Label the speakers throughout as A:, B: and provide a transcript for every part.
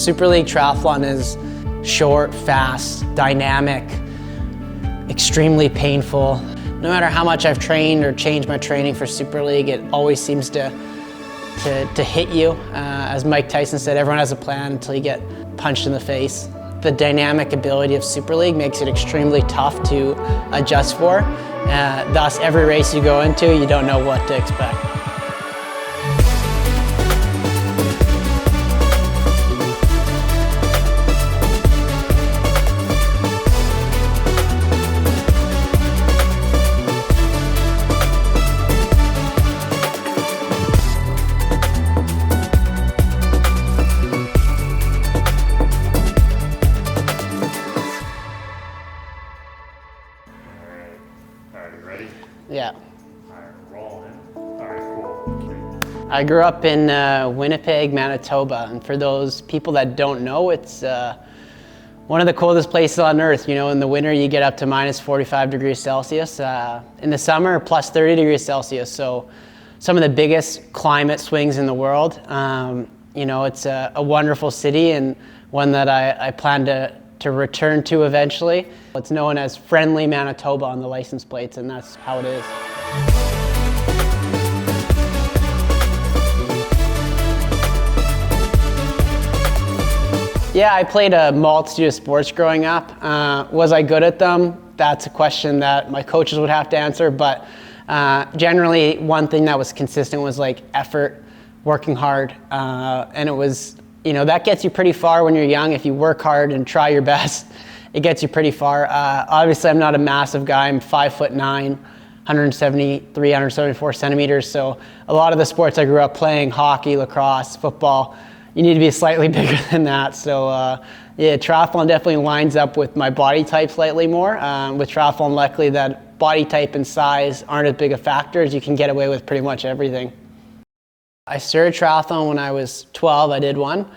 A: Super League Triathlon is short, fast, dynamic, extremely painful. No matter how much I've trained or changed my training for Super League, it always seems to hit you. As Mike Tyson said, everyone has a plan until you get punched in the face. The dynamic ability of Super League makes it extremely tough to adjust for. Thus, every race you go into, you don't know what to expect. Yeah. I grew up in Winnipeg, Manitoba, and for those people that don't know, it's one of the coldest places on earth. You know, in the winter you get up to minus 45 degrees Celsius. In the summer, plus 30 degrees Celsius. So some of the biggest climate swings in the world. You know, it's a wonderful city and one that I plan to return to eventually. It's known as Friendly Manitoba on the license plates, and that's how it is. Yeah, I played a multitude of sports growing up. Was I good at them? That's a question that my coaches would have to answer, but generally one thing that was consistent was like effort, working hard, and it was, you know, that gets you pretty far when you're young. If you work hard and try your best, it gets you pretty far. Obviously, I'm not a massive guy. I'm 5'9", 173, 174 centimeters. So a lot of the sports I grew up playing, hockey, lacrosse, football, you need to be slightly bigger than that. So yeah, triathlon definitely lines up with my body type slightly more. With triathlon, luckily that body type and size aren't as big a factors. You can get away with pretty much everything. I started triathlon when I was 12, I did one,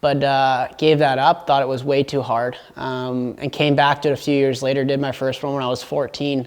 A: but gave that up, thought it was way too hard, and came back to it a few years later, did my first one when I was 14.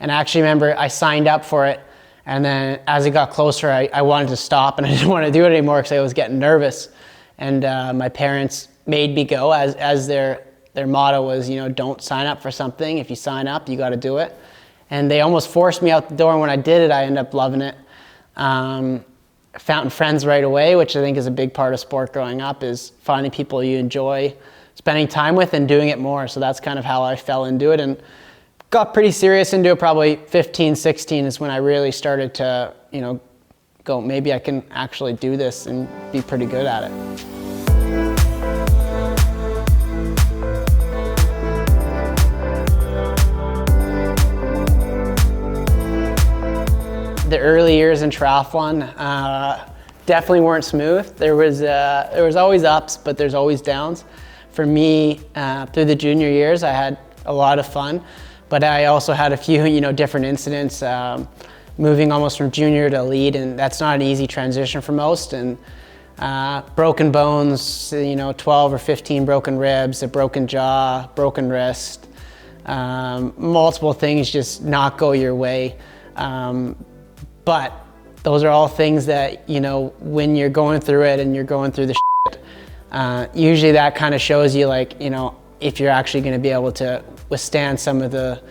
A: And I actually remember I signed up for it, and then as it got closer, I wanted to stop, and I didn't want to do it anymore because I was getting nervous. And my parents made me go, as their motto was, you know, don't sign up for something. If you sign up, you got to do it. And they almost forced me out the door, and when I did it, I ended up loving it. Found friends right away, which I think is a big part of sport growing up, is finding people you enjoy spending time with and doing it more. So that's kind of how I fell into it and got pretty serious into it. Probably 15, 16 is when I really started to, you know, go, maybe I can actually do this and be pretty good at it. The early years in triathlon definitely weren't smooth. There was always ups, but there's always downs. For me, through the junior years, I had a lot of fun, but I also had a few, you know, different incidents, moving almost from junior to elite, and that's not an easy transition for most. And broken bones, you know, 12 or 15 broken ribs, a broken jaw, broken wrist, multiple things just not go your way. But those are all things that, you know, when you're going through it and you're going through the shit, usually that kind of shows you, like, you know, if you're actually going to be able to withstand some of the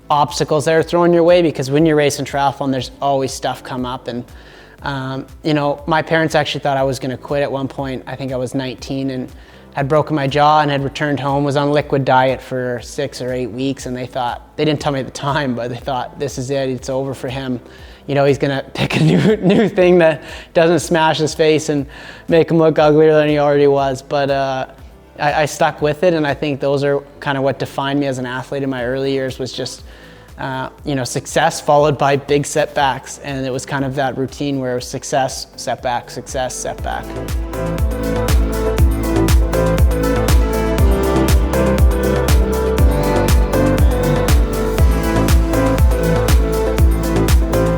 A: obstacles that are thrown your way, because when you're racing triathlon, there's always stuff come up. And, you know, my parents actually thought I was going to quit at one point. I think I was 19 and had broken my jaw and had returned home, was on liquid diet for 6 or 8 weeks. And they didn't tell me at the time, but they thought, this is it, it's over for him. You know, he's gonna pick a new thing that doesn't smash his face and make him look uglier than he already was. But I stuck with it, and I think those are kind of what defined me as an athlete in my early years, was just, you know, success followed by big setbacks. And it was kind of that routine where it was success, setback, success, setback.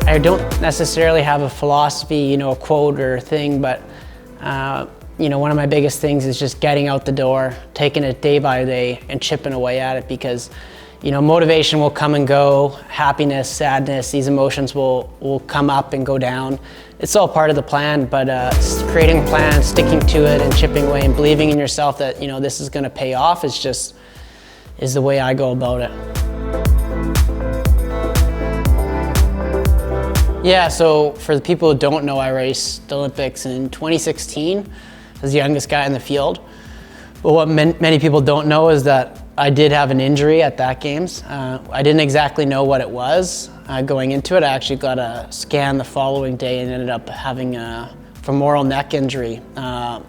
A: I don't necessarily have a philosophy, you know, a quote or a thing, but you know, one of my biggest things is just getting out the door, taking it day by day and chipping away at it, because, motivation will come and go, happiness, sadness, these emotions will come up and go down. It's all part of the plan, but creating a plan, sticking to it and chipping away and believing in yourself that, this is gonna pay off is the way I go about it. Yeah, so for the people who don't know, I raced the Olympics in 2016 as the youngest guy in the field. But what many people don't know is that I did have an injury at that games. I didn't exactly know what it was going into it. I actually got a scan the following day and ended up having a femoral neck injury. But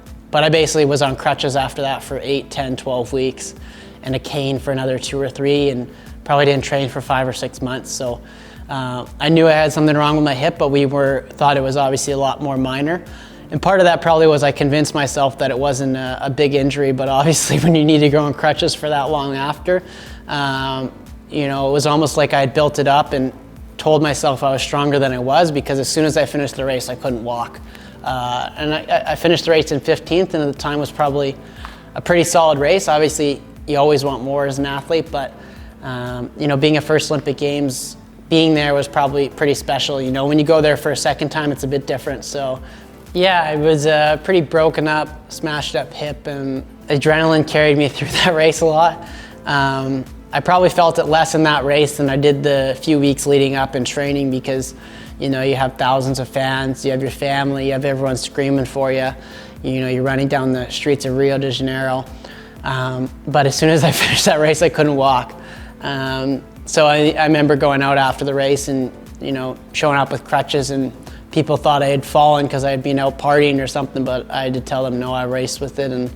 A: I basically was on crutches after that for 8, 10, 12 weeks and a cane for another 2 or 3, and probably didn't train for 5 or 6 months. So I knew I had something wrong with my hip, but we thought it was obviously a lot more minor. And part of that probably was I convinced myself that it wasn't a big injury, but obviously when you need to go on crutches for that long after, it was almost like I had built it up and told myself I was stronger than I was, because as soon as I finished the race, I couldn't walk. And I finished the race in 15th, and at the time was probably a pretty solid race. Obviously, you always want more as an athlete, but being a first Olympic Games, being there was probably pretty special. When you go there for a second time, it's a bit different. So yeah, it was a pretty broken up, smashed up hip, and adrenaline carried me through that race a lot. I probably felt it less in that race than I did the few weeks leading up in training, because you have thousands of fans, you have your family, you have everyone screaming for you. You're running down the streets of Rio de Janeiro. But as soon as I finished that race, I couldn't walk. So I remember going out after the race and, showing up with crutches, and people thought I had fallen because I had been out partying or something, but I had to tell them no, I raced with it. And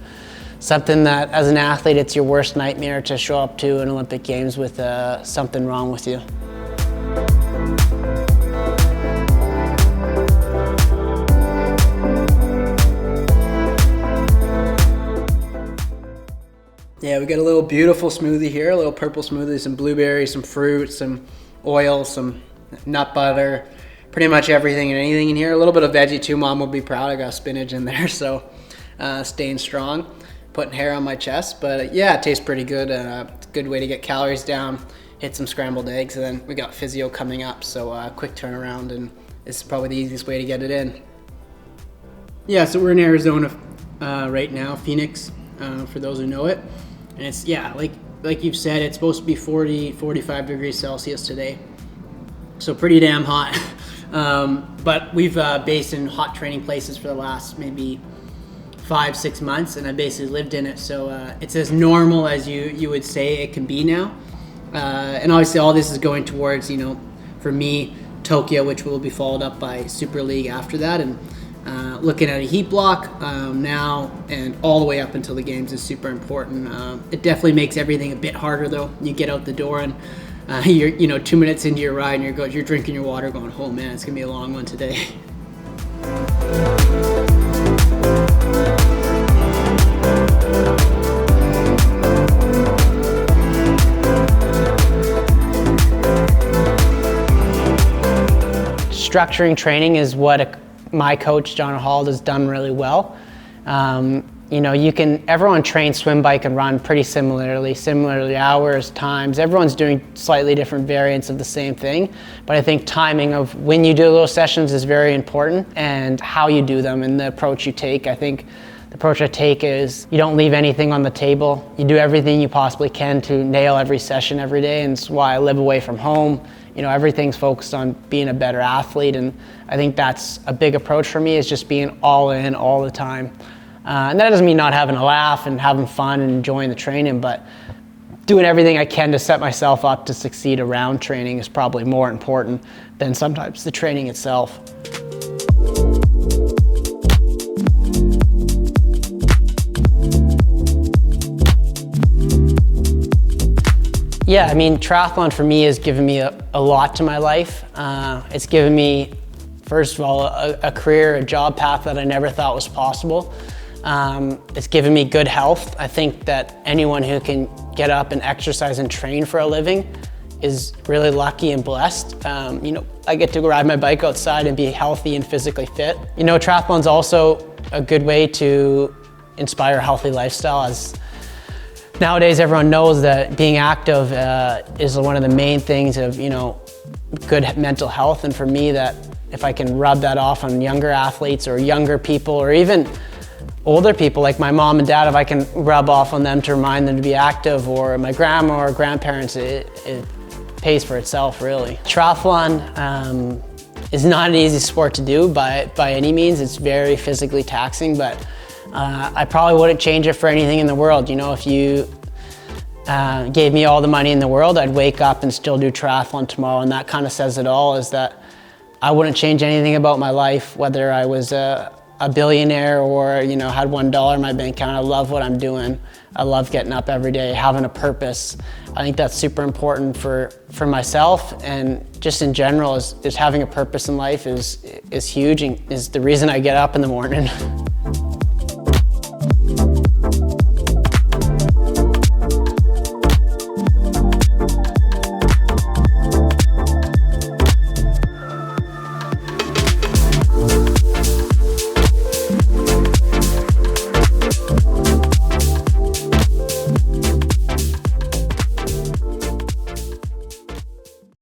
A: something that as an athlete, it's your worst nightmare to show up to an Olympic Games with something wrong with you. Yeah, we got a little beautiful smoothie here, a little purple smoothie, some blueberries, some fruit, some oil, some nut butter, pretty much everything and anything in here. A little bit of veggie too. Mom will be proud. I got spinach in there, so staying strong, putting hair on my chest. But yeah, it tastes pretty good. It's a good way to get calories down, hit some scrambled eggs, and then we got physio coming up, so quick turnaround, and this is probably the easiest way to get it in. Yeah, so we're in Arizona right now, Phoenix, for those who know it. And it's, yeah, like you've said, it's supposed to be 40, 45 degrees Celsius today. So pretty damn hot. But we've based in hot training places for the last maybe 5-6 months, and I basically lived in it. So it's as normal as you would say it can be now. And obviously all this is going towards, for me, Tokyo, which will be followed up by Super League after that. And looking at a heat block now and all the way up until the games is super important. It definitely makes everything a bit harder though. You get out the door and you're 2 minutes into your ride and you're drinking your water going, oh man, it's gonna be a long one today. Structuring training is what my coach, John Hall, has done really well. Everyone trains swim, bike, and run pretty similarly hours, times. Everyone's doing slightly different variants of the same thing, but I think timing of when you do those sessions is very important, and how you do them and the approach you take. I think the approach I take is you don't leave anything on the table. You do everything you possibly can to nail every session every day, and it's why I live away from home. Everything's focused on being a better athlete, and I think that's a big approach for me, is just being all in all the time. And that doesn't mean not having a laugh and having fun and enjoying the training, but doing everything I can to set myself up to succeed around training is probably more important than sometimes the training itself. Yeah, triathlon for me has given me a lot to my life. It's given me, first of all, a career, a job path that I never thought was possible. It's given me good health. I think that anyone who can get up and exercise and train for a living is really lucky and blessed. I get to ride my bike outside and be healthy and physically fit. Triathlon's also a good way to inspire a healthy lifestyle, as Nowadays, everyone knows that being active is one of the main things of, good mental health. And for me, that if I can rub that off on younger athletes or younger people or even older people like my mom and dad, if I can rub off on them to remind them to be active, or my grandma or grandparents, it pays for itself, really. Triathlon is not an easy sport to do by any means. It's very physically taxing, but I probably wouldn't change it for anything in the world. If you gave me all the money in the world, I'd wake up and still do triathlon tomorrow, and that kind of says it all, is that I wouldn't change anything about my life, whether I was a billionaire or had $1 in my bank account. I love what I'm doing. I love getting up every day, having a purpose. I think that's super important for myself, and just in general is having a purpose in life is huge, and is the reason I get up in the morning.